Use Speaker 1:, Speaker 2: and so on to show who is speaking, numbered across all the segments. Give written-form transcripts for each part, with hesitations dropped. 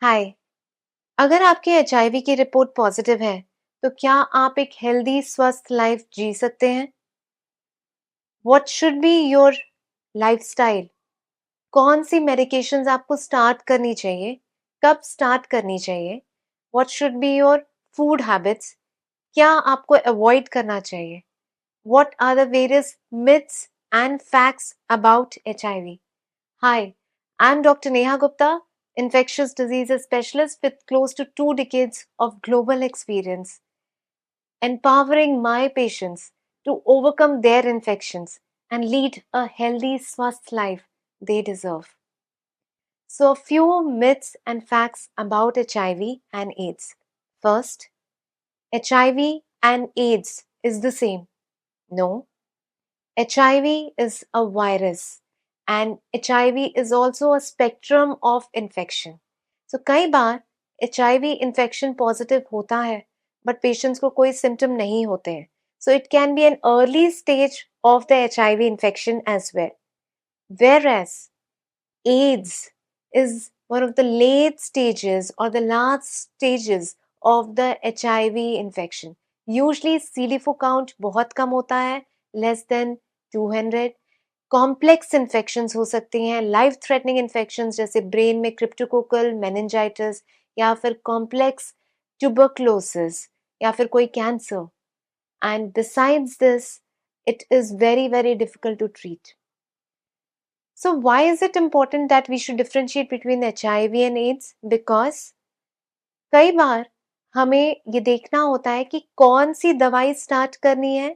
Speaker 1: हाय। अगर आपके एचआईवी की रिपोर्ट पॉजिटिव है, तो क्या आप एक हेल्दी स्वस्थ लाइफ जी सकते हैं? What should be your lifestyle? कौन सी मेडिकेशंस आपको स्टार्ट करनी चाहिए? कब स्टार्ट करनी चाहिए? What should be your food habits? क्या आपको अवॉइड करना चाहिए? What are the various myths and facts about HIV? Hi, I'm Dr. Neha Gupta, infectious diseases specialist with close to 2 decades of global experience, empowering my patients to overcome their infections and lead a healthy, swasth life they deserve. So, a few myths and facts about HIV and AIDS. First, HIV and AIDS is the same. No, HIV is a virus and HIV is also a spectrum of infection. So कई बार HIV infection positive होता है but patients को कोई symptom नहीं होते हैं. So it can be an early stage of the HIV infection as well. Whereas AIDS is one of the late stages or the last stages of the HIV infection. Usually CD4 count बहुत कम होता है, less than 200. Complex infections हो सकती हैं, life threatening infections जैसे brain में cryptococcal meningitis या फिर कॉम्प्लेक्स ट्यूबरकुलोसिस या फिर कोई cancer. And besides this, it is very, very difficult to treat. So why is it important that we should differentiate between HIV and AIDS? Because कई बार हमें ये देखना होता है कि कौन सी दवाई स्टार्ट करनी है.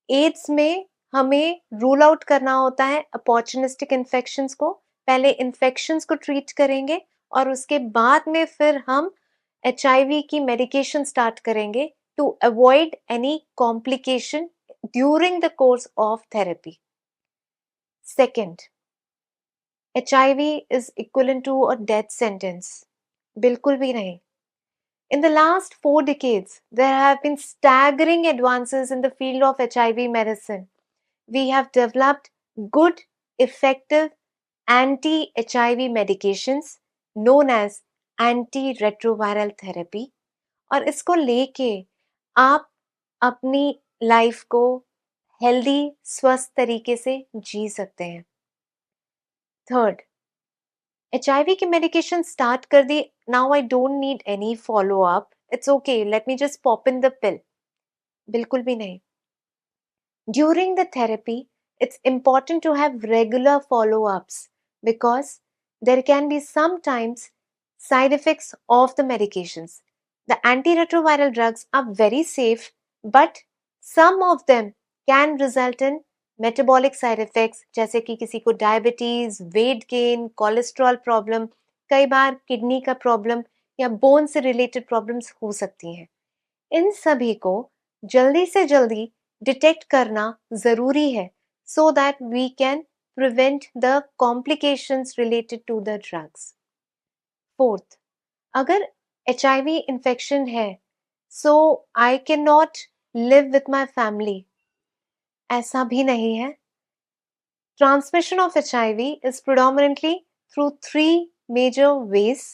Speaker 1: एड्स में हमें रूल आउट करना होता है अपॉर्चुनिस्टिक इन्फेक्शंस को. पहले इन्फेक्शंस को ट्रीट करेंगे और उसके बाद में फिर हम एचआईवी की मेडिकेशन स्टार्ट करेंगे to avoid any complication during the course of therapy. Second, HIV is equivalent to a death sentence. बिल्कुल भी नहीं. In the last 4 decades, there have been staggering advances in the field of HIV medicine. We have developed good, effective anti-HIV medications known as antiretroviral therapy. और इसको लेके आप अपनी life को healthy स्वस्थ तरीके से जी सकते हैं. थर्ड, एचआईवी की मेडिकेशन स्टार्ट कर दी. Now I don't need any follow up. It's okay, let me just pop in the pill. बिल्कुल भी नहीं. During the therapy, it's important to have regular follow-ups because there can be sometimes side effects of the medications. The antiretroviral drugs are very safe, but some of them can result in metabolic side effects जैसे कि किसी को diabetes, weight gain, cholesterol problem, कई बार kidney का problem या bone से related problems हो सकती हैं. इन सभी को जल्दी से जल्दी डिटेक्ट करना जरूरी है so that we can prevent the complications related to the drugs. Fourth, अगर एचआईवी इन्फेक्शन है so I can not live with my family, ऐसा भी नहीं है. Transmission of HIV is predominantly through three major ways.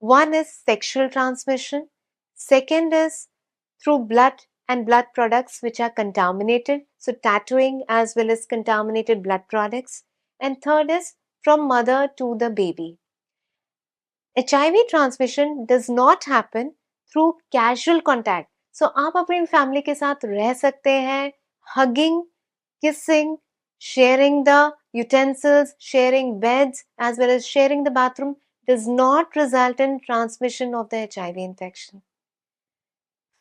Speaker 1: One is sexual transmission, second is through blood and blood products which are contaminated, so tattooing as well as contaminated blood products, and third is from mother to the baby. HIV transmission does not happen through casual contact. So आप अपनी family के साथ रह सकते हैं. Hugging, kissing, sharing the utensils, sharing beds as well as sharing the bathroom does not result in transmission of the HIV infection.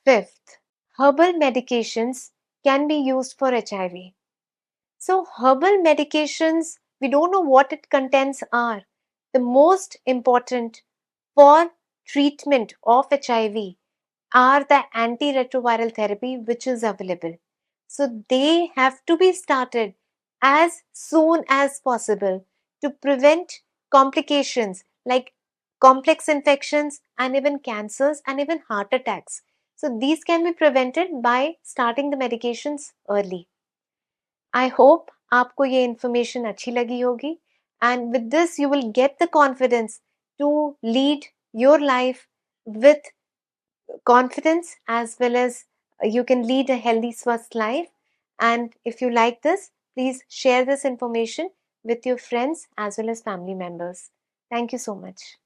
Speaker 1: Fifth, herbal medications can be used for HIV. So herbal medications, we don't know what its contents are. The most important for treatment of HIV are the antiretroviral therapy which is available. So they have to be started as soon as possible to prevent complications like complex infections and even cancers and even heart attacks. So these can be prevented by starting the medications early. I hope आपको ये information अच्छी लगी होगी and with this you will get the confidence to lead your life with confidence, as well as you can lead a healthy, swasth life. And if you like this, please share this information with your friends as well as family members. Thank you so much.